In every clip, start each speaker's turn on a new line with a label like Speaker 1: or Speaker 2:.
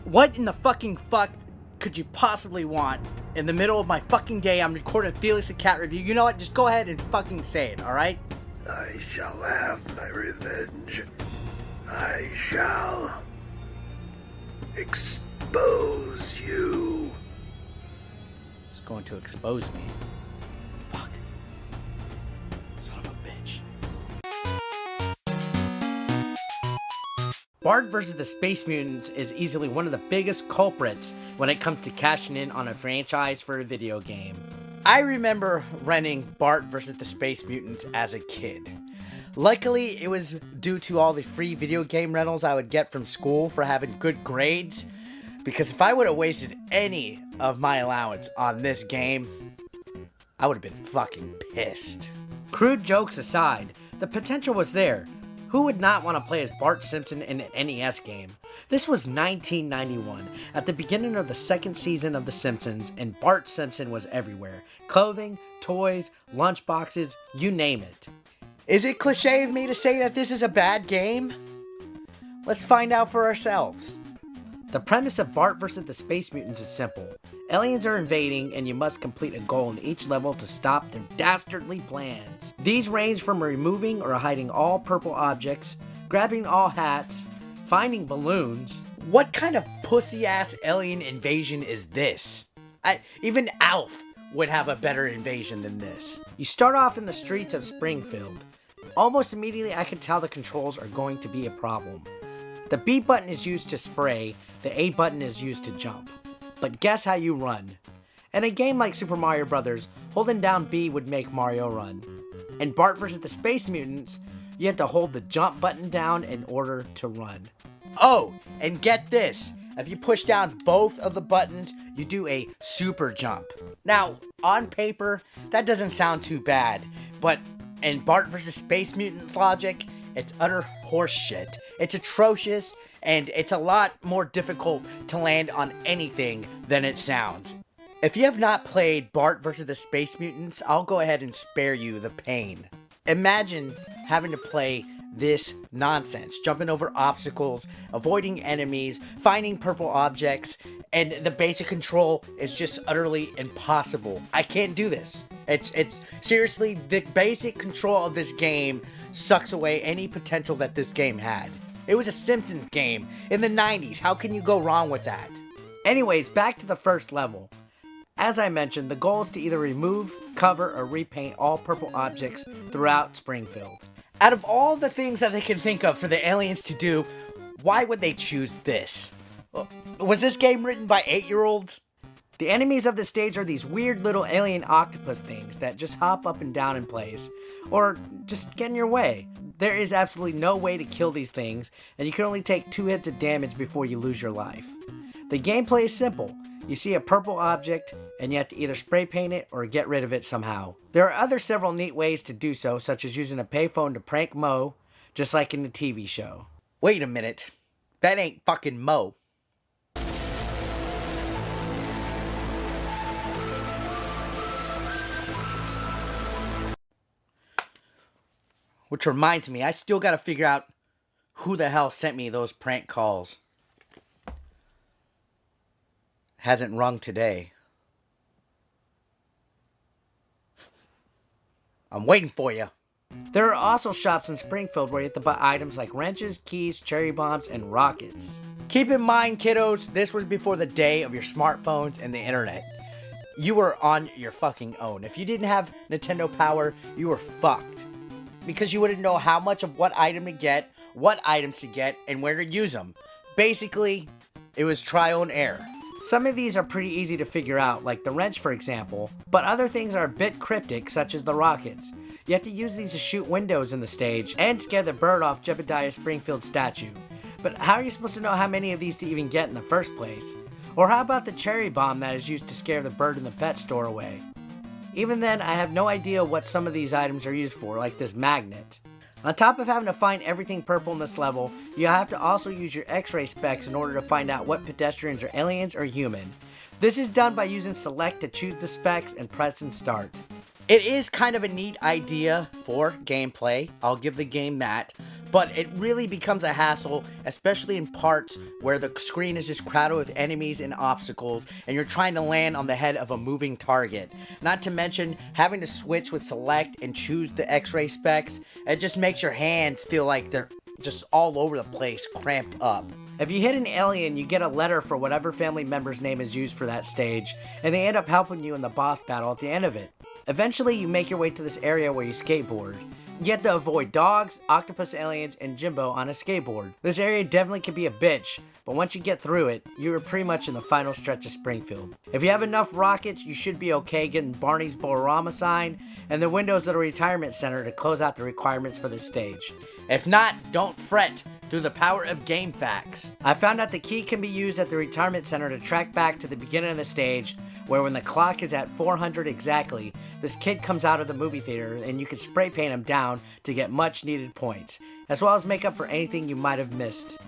Speaker 1: What in the fucking fuck could you possibly want? In the middle of my fucking day, I'm recording Felix the Cat review. You know what? Just go ahead and fucking say it, alright?
Speaker 2: I shall have my revenge. I shall expose you.
Speaker 1: It's going to expose me. Fuck. Son of a bitch. Bart vs. the Space Mutants is easily one of the biggest culprits when it comes to cashing in on a franchise for a video game. I remember renting Bart vs. the Space Mutants as a kid. Luckily, it was due to all the free video game rentals I would get from school for having good grades, because if I would have wasted any of my allowance on this game, I would have been fucking pissed. Crude jokes aside, the potential was there. Who would not want to play as Bart Simpson in an NES game? This was 1991, at the beginning of the second season of The Simpsons, and Bart Simpson was everywhere. Clothing, toys, lunchboxes, you name it. Is it cliche of me to say that this is a bad game? Let's find out for ourselves. The premise of Bart vs. the Space Mutants is simple. Aliens are invading, and you must complete a goal in each level to stop their dastardly plans. These range from removing or hiding all purple objects, grabbing all hats, finding balloons. What kind of pussy-ass alien invasion is this? Even Alf would have a better invasion than this. You start off in the streets of Springfield. Almost immediately I could tell the controls are going to be a problem. The B button is used to spray, the A button is used to jump. But guess how you run? In a game like Super Mario Bros., holding down B would make Mario run. In Bart vs. the Space Mutants, you have to hold the jump button down in order to run. Oh, and get this, if you push down both of the buttons, you do a super jump. Now, on paper, that doesn't sound too bad, but in Bart vs. Space Mutants logic, it's utter horseshit. It's atrocious, and it's a lot more difficult to land on anything than it sounds. If you have not played Bart vs. the Space Mutants, I'll go ahead and spare you the pain. Imagine having to play this nonsense, jumping over obstacles, avoiding enemies, finding purple objects, and the basic control is just utterly impossible. I can't do this. It's seriously, the basic control of this game sucks away any potential that this game had. It was a Simpsons game in the 90s. How can you go wrong with that? Anyways, back to the first level. As I mentioned, the goal is to either remove, cover, or repaint all purple objects throughout Springfield. Out of all the things that they can think of for the aliens to do, why would they choose this? Was this game written by 8-year-olds? The enemies of the stage are these weird little alien octopus things that just hop up and down in place, or just get in your way. There is absolutely no way to kill these things, and you can only take 2 hits of damage before you lose your life. The gameplay is simple. You see a purple object, and you have to either spray paint it or get rid of it somehow. There are several neat ways to do so, such as using a payphone to prank Moe, just like in the TV show. Wait a minute. That ain't fucking Moe. Which reminds me, I still gotta figure out who the hell sent me those prank calls. Hasn't rung today. I'm waiting for you. There are also shops in Springfield where you have to buy items like wrenches, keys, cherry bombs, and rockets. Keep in mind, kiddos, this was before the day of your smartphones and the internet. You were on your fucking own. If you didn't have Nintendo Power, you were fucked. Because you wouldn't know how much of what item to get, what items to get, and where to use them. Basically, it was trial and error. Some of these are pretty easy to figure out, like the wrench for example, but other things are a bit cryptic, such as the rockets. You have to use these to shoot windows in the stage, and scare the bird off Jebediah Springfield's statue. But how are you supposed to know how many of these to even get in the first place? Or how about the cherry bomb that is used to scare the bird in the pet store away? Even then, I have no idea what some of these items are used for, like this magnet. On top of having to find everything purple in this level, you have to also use your X-ray specs in order to find out what pedestrians are aliens or human. This is done by using select to choose the specs and press and start. It is kind of a neat idea for gameplay, I'll give the game that, but it really becomes a hassle, especially in parts where the screen is just crowded with enemies and obstacles, and you're trying to land on the head of a moving target. Not to mention having to switch with select and choose the X-ray specs. It just makes your hands feel like they're just all over the place, cramped up. If you hit an alien, you get a letter for whatever family member's name is used for that stage, and they end up helping you in the boss battle at the end of it. Eventually, you make your way to this area where you skateboard. You have to avoid dogs, octopus aliens, and Jimbo on a skateboard. This area definitely can be a bitch, but once you get through it, you are pretty much in the final stretch of Springfield. If you have enough rockets, you should be okay getting Barney's Bolorama sign and the windows of the retirement center to close out the requirements for this stage. If not, don't fret. Through the power of game facts, I found out the key can be used at the retirement center to track back to the beginning of the stage, where when the clock is at 400 exactly, this kid comes out of the movie theater and you can spray paint him down to get much needed points, as well as make up for anything you might have missed.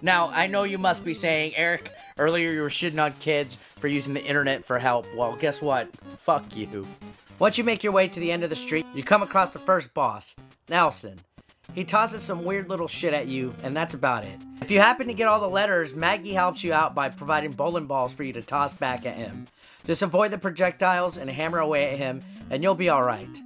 Speaker 1: Now, I know you must be saying, Eric, earlier you were shitting on kids for using the internet for help. Well, guess what? Fuck you. Once you make your way to the end of the street, you come across the first boss, Nelson. He tosses some weird little shit at you, and that's about it. If you happen to get all the letters, Maggie helps you out by providing bowling balls for you to toss back at him. Just avoid the projectiles and hammer away at him, and you'll be alright.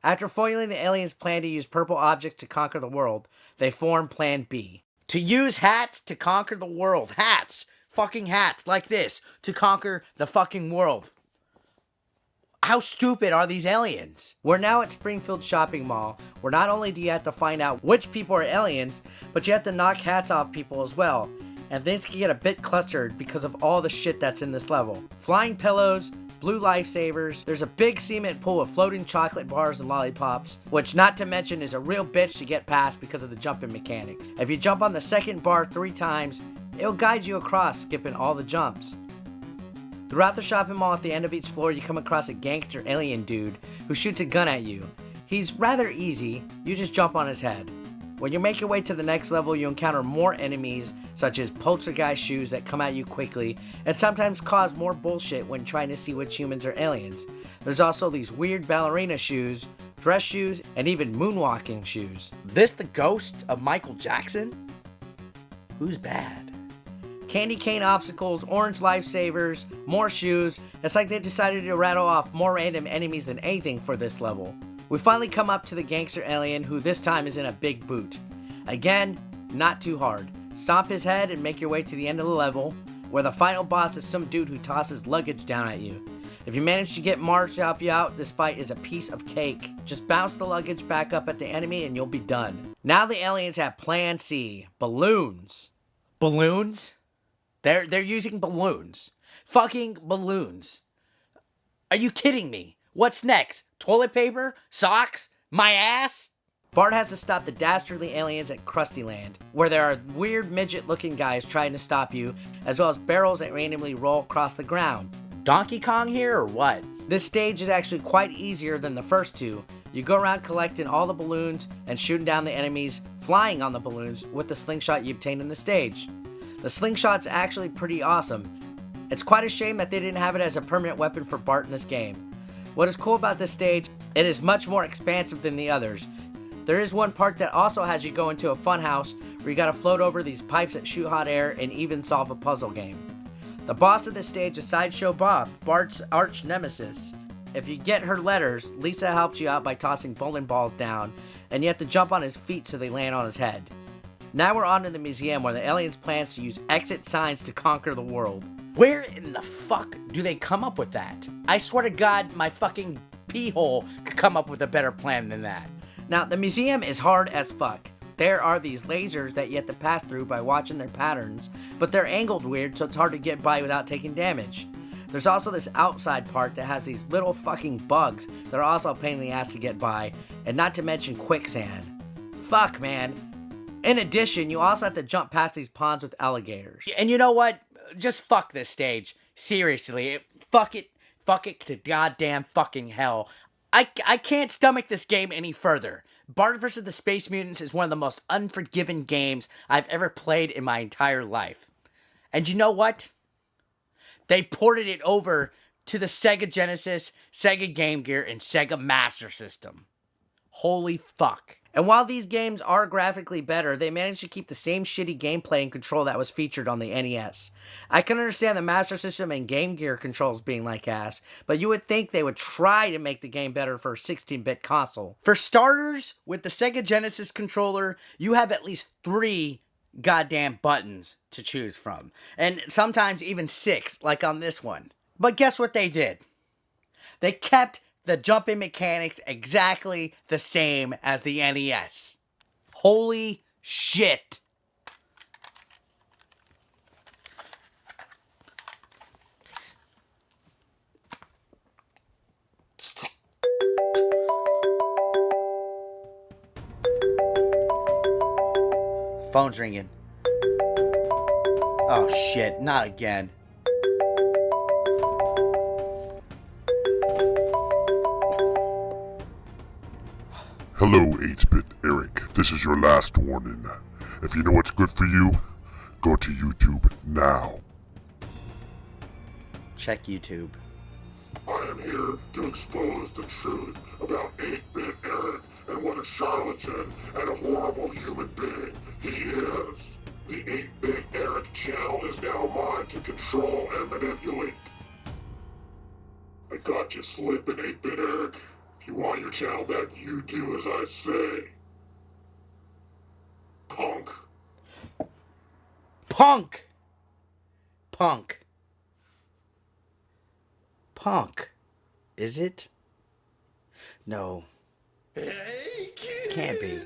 Speaker 1: After foiling the aliens' plan to use purple objects to conquer the world, they form Plan B. To use hats to conquer the world. Hats! Fucking hats, like this, to conquer the fucking world. How stupid are these aliens? We're now at Springfield Shopping Mall, where not only do you have to find out which people are aliens, but you have to knock hats off people as well. And things can get a bit clustered because of all the shit that's in this level. Flying pillows, blue lifesavers, there's a big cement pool of floating chocolate bars and lollipops, which not to mention is a real bitch to get past because of the jumping mechanics. If you jump on the second bar 3 times, it'll guide you across, skipping all the jumps. Throughout the shopping mall, at the end of each floor, you come across a gangster alien dude who shoots a gun at you. He's rather easy, you just jump on his head. When you make your way to the next level, you encounter more enemies, such as poltergeist shoes that come at you quickly, and sometimes cause more bullshit when trying to see which humans are aliens. There's also these weird ballerina shoes, dress shoes, and even moonwalking shoes. This the ghost of Michael Jackson? Who's bad? Candy cane obstacles, orange lifesavers, more shoes. It's like they decided to rattle off more random enemies than anything for this level. We finally come up to the gangster alien, who this time is in a big boot. Again, not too hard. Stomp his head and make your way to the end of the level, where the final boss is some dude who tosses luggage down at you. If you manage to get Marge to help you out, this fight is a piece of cake. Just bounce the luggage back up at the enemy and you'll be done. Now the aliens have Plan C. Balloons. Balloons? They're using balloons. Fucking balloons. Are you kidding me? What's next? Toilet paper? Socks? My ass? Bart has to stop the dastardly aliens at Krusty Land, where there are weird midget-looking guys trying to stop you, as well as barrels that randomly roll across the ground. Donkey Kong here, or what? This stage is actually quite easier than the first two. You go around collecting all the balloons and shooting down the enemies, flying on the balloons with the slingshot you obtained in the stage. The slingshot's actually pretty awesome. It's quite a shame that they didn't have it as a permanent weapon for Bart in this game. What is cool about this stage, it is much more expansive than the others. There is one part that also has you go into a fun house where you gotta float over these pipes that shoot hot air and even solve a puzzle game. The boss of this stage is Sideshow Bob, Bart's arch nemesis. If you get her letters, Lisa helps you out by tossing bowling balls down, and you have to jump on his feet so they land on his head. Now we're on to the museum where the aliens plans to use exit signs to conquer the world. Where in the fuck do they come up with that? I swear to God, my fucking pee hole could come up with a better plan than that. Now, the museum is hard as fuck. There are these lasers that you have to pass through by watching their patterns, but they're angled weird, so it's hard to get by without taking damage. There's also this outside part that has these little fucking bugs that are also a pain in the ass to get by, and not to mention quicksand. Fuck, man. In addition, you also have to jump past these ponds with alligators. And you know what? Just fuck this stage. Seriously. Fuck it. Fuck it to goddamn fucking hell. I can't stomach this game any further. Bart vs. the Space Mutants is one of the most unforgiving games I've ever played in my entire life. And you know what? They ported it over to the Sega Genesis, Sega Game Gear, and Sega Master System. Holy fuck. And while these games are graphically better, they managed to keep the same shitty gameplay and control that was featured on the NES. I can understand the Master System and Game Gear controls being like ass, but you would think they would try to make the game better for a 16-bit console. For starters, with the Sega Genesis controller, you have at least 3 goddamn buttons to choose from. And sometimes even 6, like on this one. But guess what they did? They kept the jumping mechanics exactly the same as the NES. Holy shit. Phone's ringing. Oh shit, not again.
Speaker 3: Hello, 8-Bit Eric. This is your last warning. If you know what's good for you, go to YouTube now.
Speaker 1: Check YouTube.
Speaker 3: I am here to expose the truth about 8-Bit Eric and what a charlatan and a horrible human being he is. The 8-Bit Eric channel is now mine to control and manipulate. I got you slipping, 8-Bit Eric. If you want your channel back, you do as I say. Punk.
Speaker 1: Punk! Punk. Punk. Is it? No.
Speaker 2: Hey, kids.
Speaker 1: Can't be.